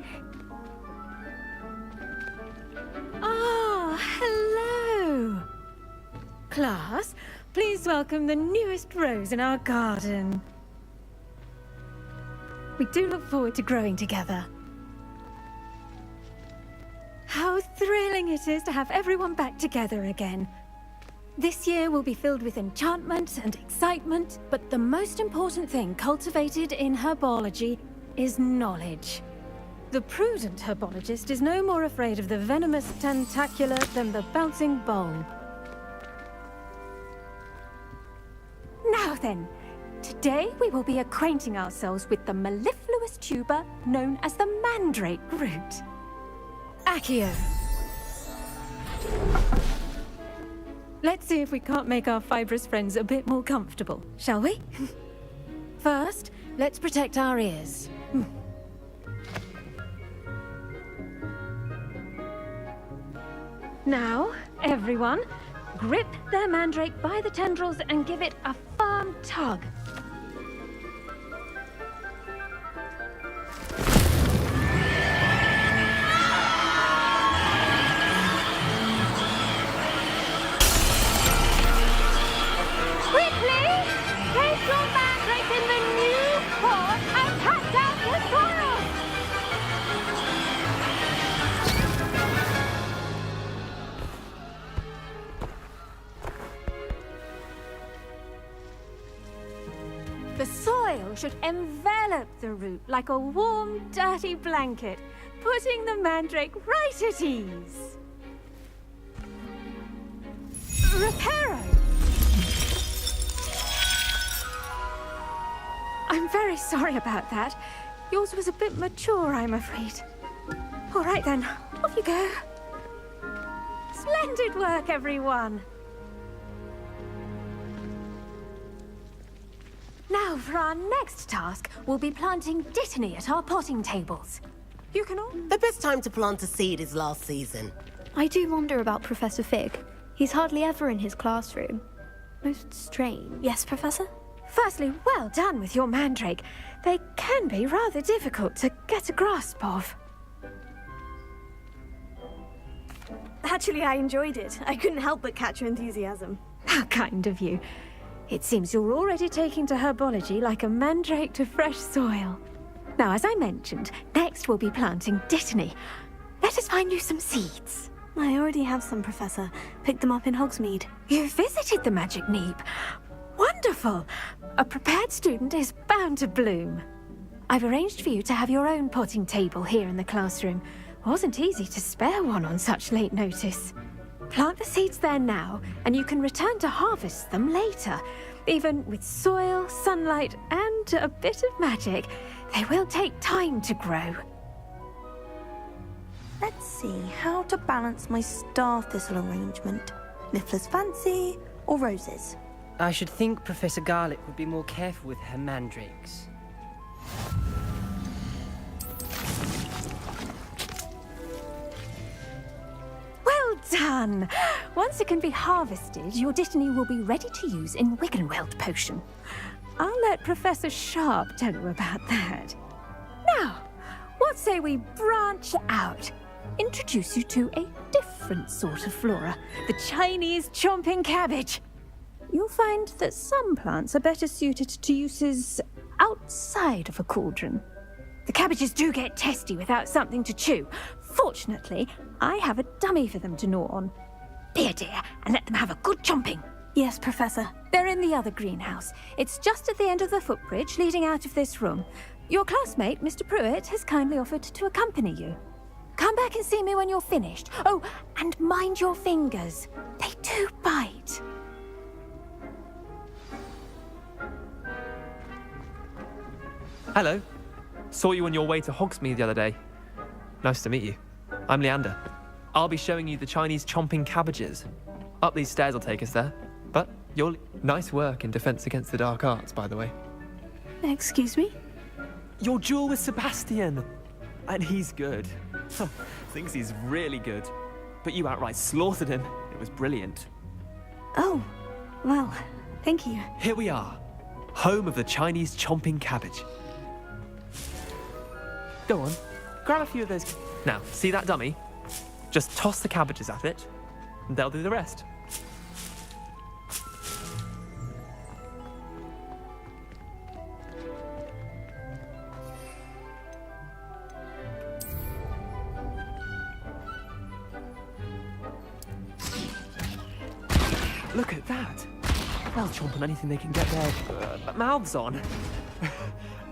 Oh, hello. Class, please welcome the newest rose in our garden. We do look forward to growing together. How thrilling it is to have everyone back together again. This year will be filled with enchantment and excitement, but the most important thing cultivated in herbology is knowledge. The prudent herbologist is no more afraid of the venomous tentacula than the bouncing bowl. Now then, today we will be acquainting ourselves with the mellifluous tuber known as the mandrake root. Accio. Let's see if we can't make our fibrous friends a bit more comfortable, shall we? First, let's protect our ears. Now, everyone, grip their mandrake by the tendrils and give it a firm tug. Quickly! Place your mandrake in the new pot and cut down the soil! The soil should envelop the root like a warm, dirty blanket, putting the mandrake right at ease. Reparo! I'm very sorry about that. Yours was a bit mature, I'm afraid. All right then, off you go. Splendid work, everyone. Now, for our next task, we'll be planting dittany at our potting tables. You can all... The best time to plant a seed is last season. I do wonder about Professor Fig. He's hardly ever in his classroom. Most strange. Yes, Professor? Firstly, well done with your mandrake. They can be rather difficult to get a grasp of. Actually, I enjoyed it. I couldn't help but catch your enthusiasm. How kind of you. It seems you're already taking to herbology like a mandrake to fresh soil. Now, as I mentioned, next we'll be planting dittany. Let us find you some seeds. I already have some, Professor. Picked them up in Hogsmeade. You visited the Magic Neep. Wonderful! A prepared student is bound to bloom. I've arranged for you to have your own potting table here in the classroom. Wasn't easy to spare one on such late notice. Plant the seeds there now, and you can return to harvest them later. Even with soil, sunlight, and a bit of magic, they will take time to grow. Let's see how to balance my star thistle arrangement. Niffler's fancy or roses? I should think Professor Garlick would be more careful with her mandrakes. Well done! Once it can be harvested, your dittany will be ready to use in Wiggenweld potion. I'll let Professor Sharp tell you about that. Now, what say we branch out? Introduce you to a different sort of flora, the Chinese chomping cabbage. You'll find that some plants are better suited to uses outside of a cauldron. The cabbages do get testy without something to chew. Fortunately, I have a dummy for them to gnaw on. Be a dear and let them have a good chomping. Yes, Professor. They're in the other greenhouse. It's just at the end of the footbridge leading out of this room. Your classmate, Mr. Pruitt, has kindly offered to accompany you. Come back and see me when you're finished. Oh, and mind your fingers. They do bite. Hello. Saw you on your way to Hogsmeade the other day. Nice to meet you. I'm Leander. I'll be showing you the Chinese chomping cabbages. Up these stairs will take us there. But you'll... Nice work in Defense Against the Dark Arts, by the way. Excuse me? Your duel with Sebastian. And he's good. Thinks he's really good. But you outright slaughtered him. It was brilliant. Oh, well, thank you. Here we are. Home of the Chinese chomping cabbage. Go on, grab a few of those. Now, see that dummy? Just toss the cabbages at it, and they'll do the rest. Look at that. They'll chomp on anything they can get their mouths on.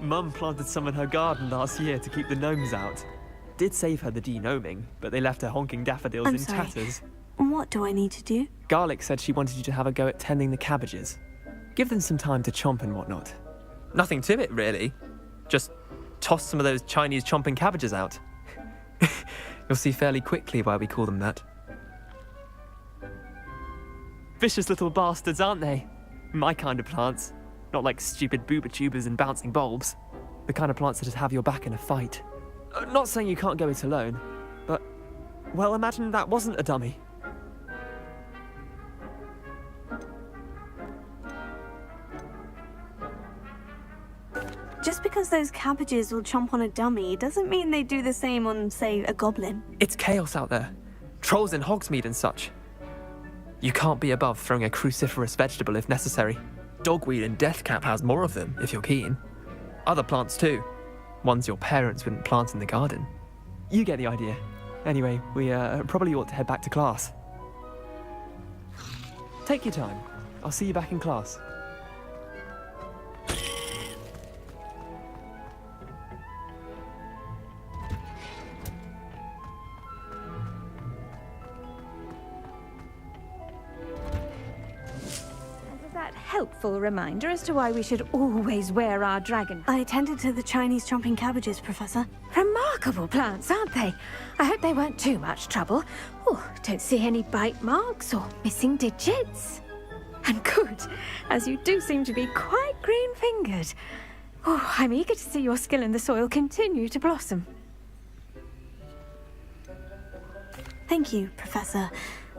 Mum planted some in her garden last year to keep the gnomes out. Did save her the de-gnoming, but they left her honking daffodils in tatters. What do I need to do? Garlic said she wanted you to have a go at tending the cabbages. Give them some time to chomp and whatnot. Nothing to it, really. Just toss some of those Chinese chomping cabbages out. You'll see fairly quickly why we call them that. Vicious little bastards, aren't they? My kind of plants. Not like stupid booba tubers and bouncing bulbs. The kind of plants that just have your back in a fight. Not saying you can't go it alone, but... Well, imagine that wasn't a dummy. Just because those cabbages will chomp on a dummy doesn't mean they do the same on, say, a goblin. It's chaos out there. Trolls in Hogsmeade and such. You can't be above throwing a cruciferous vegetable if necessary. Dogweed and Deathcap has more of them, if you're keen. Other plants too. Ones your parents wouldn't plant in the garden. You get the idea. Anyway, we probably ought to head back to class. Take your time. I'll see you back in class. Helpful reminder as to why we should always wear our dragon. I attended to the Chinese chomping cabbages, Professor. Remarkable plants, aren't they? I hope they weren't too much trouble. Oh, don't see any bite marks or missing digits. And good, as you do seem to be quite green-fingered. Oh, I'm eager to see your skill in the soil continue to blossom. Thank you, Professor.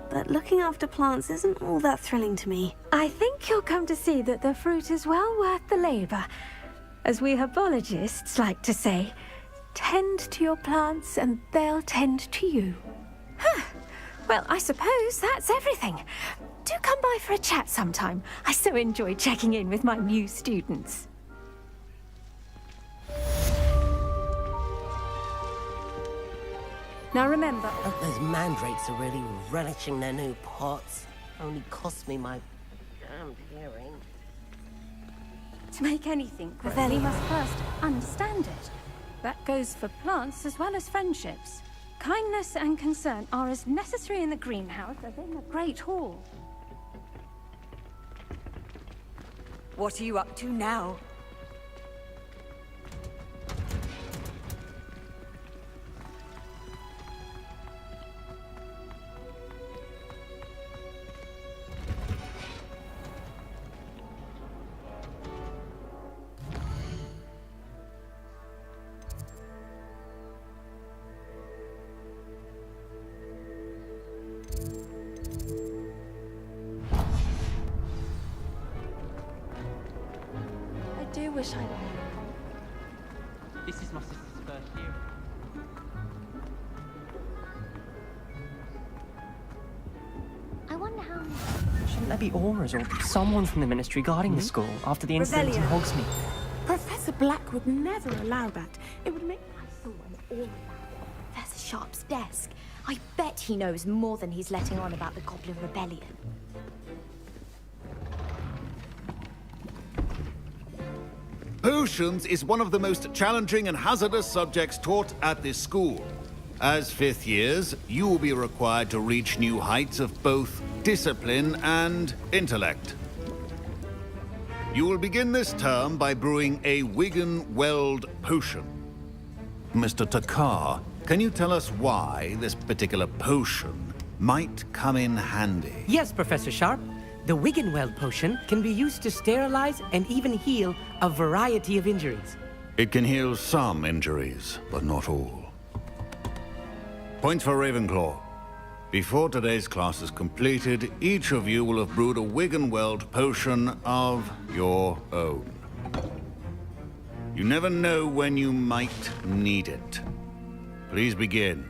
But looking after plants isn't all that thrilling to me. I think you'll come to see that the fruit is well worth the labor. As we herbologists like to say, tend to your plants and they'll tend to you. Huh. Well, I suppose that's everything. Do come by for a chat sometime. I so enjoy checking in with my new students. Now remember... Oh, those mandrakes are really relishing their new pots. Only cost me my damned hearing. To make anything grow, we must first understand it. That goes for plants as well as friendships. Kindness and concern are as necessary in the greenhouse as in the Great Hall. What are you up to now? I do wish I... This is my sister's first year. I wonder how... Shouldn't there be auras or someone from the ministry guarding the school after the incident in Hogsmeade? Professor Black would never allow that. It would make... Someone all about Professor Sharp's desk. I bet he knows more than he's letting on about the Goblin Rebellion. Potions is one of the most challenging and hazardous subjects taught at this school. As fifth years, you will be required to reach new heights of both discipline and intellect. You will begin this term by brewing a Wigan-Weld potion. Mr. Takar, can you tell us why this particular potion might come in handy? Yes, Professor Sharp. The Wigan-Weld potion can be used to sterilize and even heal a variety of injuries. It can heal some injuries, but not all. Points for Ravenclaw. Before today's class is completed, each of you will have brewed a Wigan-Weld potion of your own. You never know when you might need it. Please begin.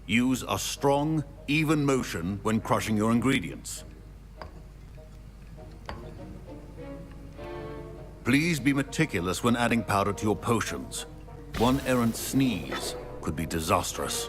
Use a strong, even motion when crushing your ingredients. Please be meticulous when adding powder to your potions. One errant sneeze could be disastrous.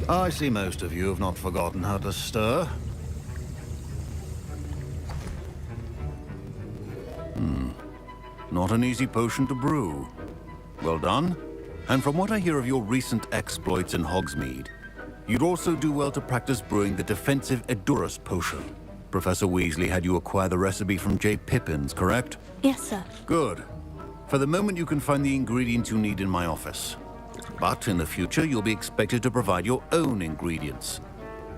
I see most of you have not forgotten how to stir. Not an easy potion to brew. Well done. And from what I hear of your recent exploits in Hogsmeade, you'd also do well to practice brewing the defensive Edurus potion. Professor Weasley had you acquire the recipe from J. Pippin's, correct? Yes, sir. Good. For the moment, you can find the ingredients you need in my office. But in the future, you'll be expected to provide your own ingredients.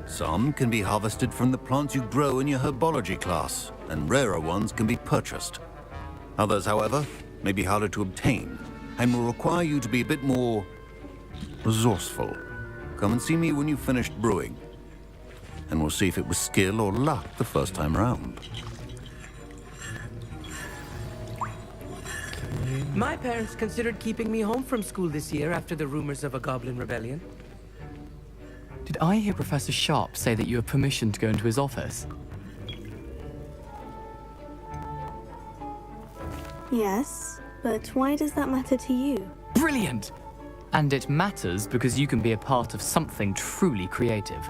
Some can be harvested from the plants you grow in your herbology class, and rarer ones can be purchased. Others, however, may be harder to obtain, and will require you to be a bit more resourceful. Come and see me when you've finished brewing, and we'll see if it was skill or luck the first time around. My parents considered keeping me home from school this year after the rumors of a goblin rebellion. Did I hear Professor Sharp say that you have permission to go into his office? Yes, but why does that matter to you? Brilliant! And it matters because you can be a part of something truly creative.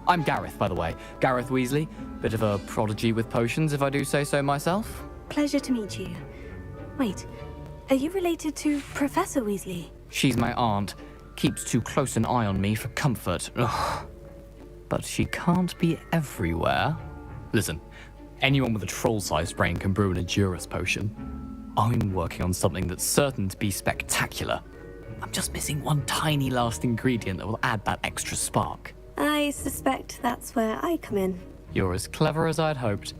I'm Gareth, by the way. Gareth Weasley. Bit of a prodigy with potions, if I do say so myself. Pleasure to meet you. Wait, are you related to Professor Weasley? She's my aunt. Keeps too close an eye on me for comfort. Ugh. But she can't be everywhere. Listen, anyone with a troll-sized brain can brew an Edurus potion. I'm working on something that's certain to be spectacular. I'm just missing one tiny last ingredient that will add that extra spark. I suspect that's where I come in. You're as clever as I'd hoped.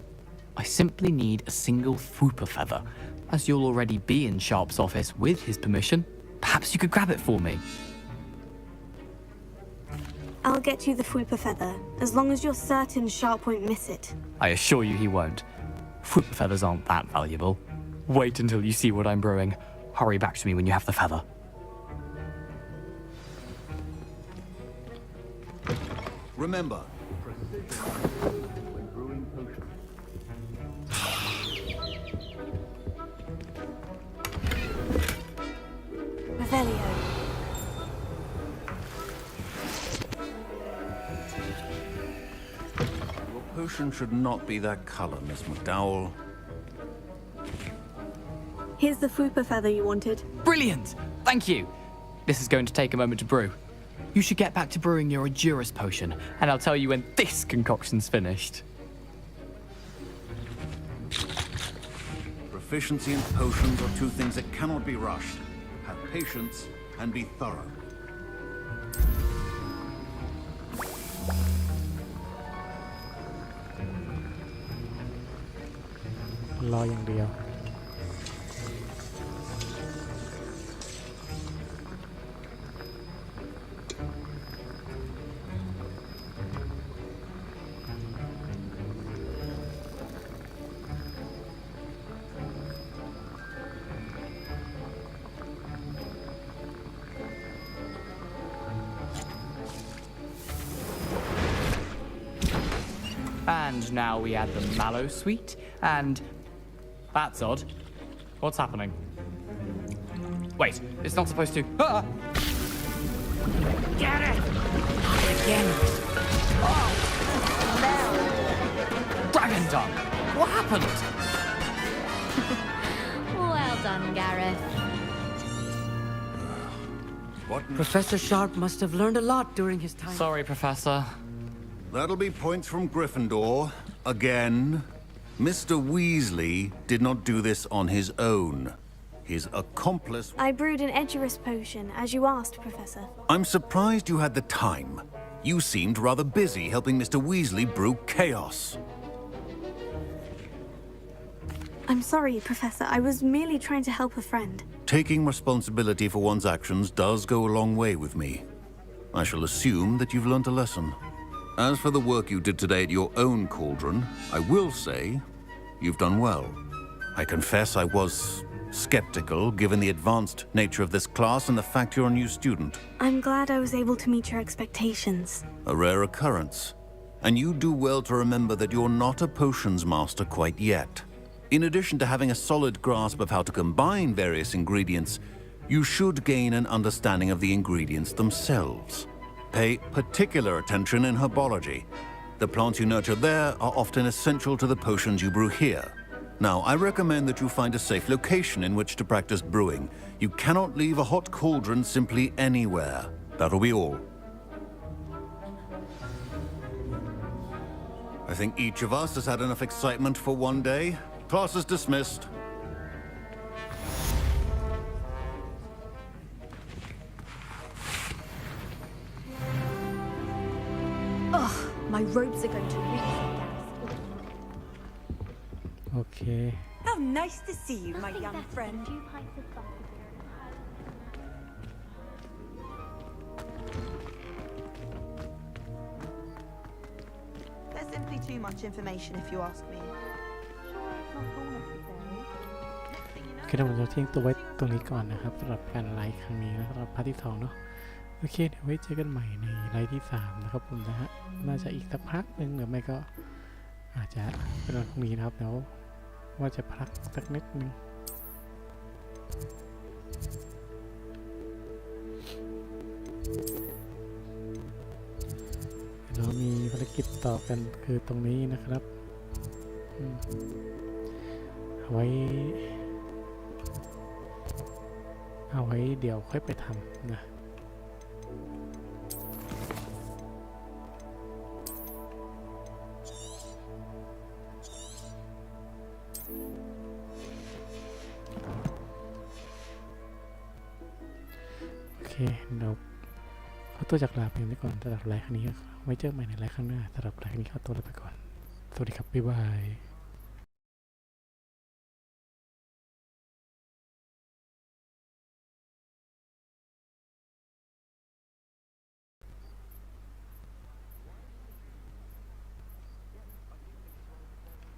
I simply need a single Fwooper feather. As you'll already be in Sharp's office with his permission, perhaps you could grab it for me. I'll get you the Fwooper feather, as long as you're certain Sharp won't miss it. I assure you he won't. Fwooper feathers aren't that valuable. Wait until you see what I'm brewing. Hurry back to me when you have the feather. Remember, Revelio. your potion should not be that color, Miss McDowell. Here's the Fwooper feather you wanted. Brilliant! Thank you! This is going to take a moment to brew. You should get back to brewing your Edurus potion, and I'll tell you when this concoction's finished. Proficiency and potions are two things that cannot be rushed. Have patience and be thorough.รออย่างเดียว And now we add the mallow sweet, and... That's odd. What's happening? Wait, it's not supposed to... Ah! Get it! Again. Oh, no! Dragon tongue! What happened? Well done, Gareth. What? Professor Sharp must have learned a lot during his time. Sorry, Professor. That'll be points from Gryffindor. Again. Mr. Weasley did not do this on his own. His accomplice... I brewed an Edurus potion, as you asked, Professor. I'm surprised you had the time. You seemed rather busy helping Mr. Weasley brew chaos. I'm sorry, Professor. I was merely trying to help a friend. Taking responsibility for one's actions does go a long way with me. I shall assume that you've learnt a lesson. As for the work you did today at your own cauldron, I will say you've done well. I confess I was skeptical, given the advanced nature of this class and the fact you're a new student. I'm glad I was able to meet your expectations. A rare occurrence. And you do well to remember that you're not a potions master quite yet. In addition to having a solid grasp of how to combine various ingredients, you should gain an understanding of the ingredients themselves. Pay particular attention in herbology. The plants you nurture there are often essential to the potions you brew here. Now, I recommend that you find a safe location in which to practice brewing. You cannot leave a hot cauldron simply anywhere. That'll be all. I think each of us has had enough excitement for one day. Class is dismissed. Ugh, my robes are going to reek from gas. Okay. How nice to see you, my young friend. There's simply too much information if you ask me. โอเคเดี๋ยวผมจะทิ้งตัวไว้ตรงนี้ก่อนนะครับสำหรับการไลฟ์ครั้งนี้นะสำหรับพาร์ทที่2เนาะโอเคเดี๋ยวไว้เจอกันใหม่ในไลฟ์ที่3นะครับผมนะฮะน่าจะอีกสักพักหนึ่งหรือไม่ก็อาจจะเป็นวันพรุ่งนี้นะครับเดี๋ยวว่าจะพักสักนิดนึงเรามีภารกิจต่อกันคือตรงนี้นะครับเอาไว้เดี๋ยวค่อยไปทำนะโอเคเดี๋ยวเขาตัวจากลาเพียงนี้ก่อนสำหรับไลฟ์ครั้งนี้ไว้เจอใหม่ในไลฟ์ครั้งหน้าสำหรับไลฟ์นี้เขาตัวลาไปก่อนสวัสดีครับบ๊ายบาย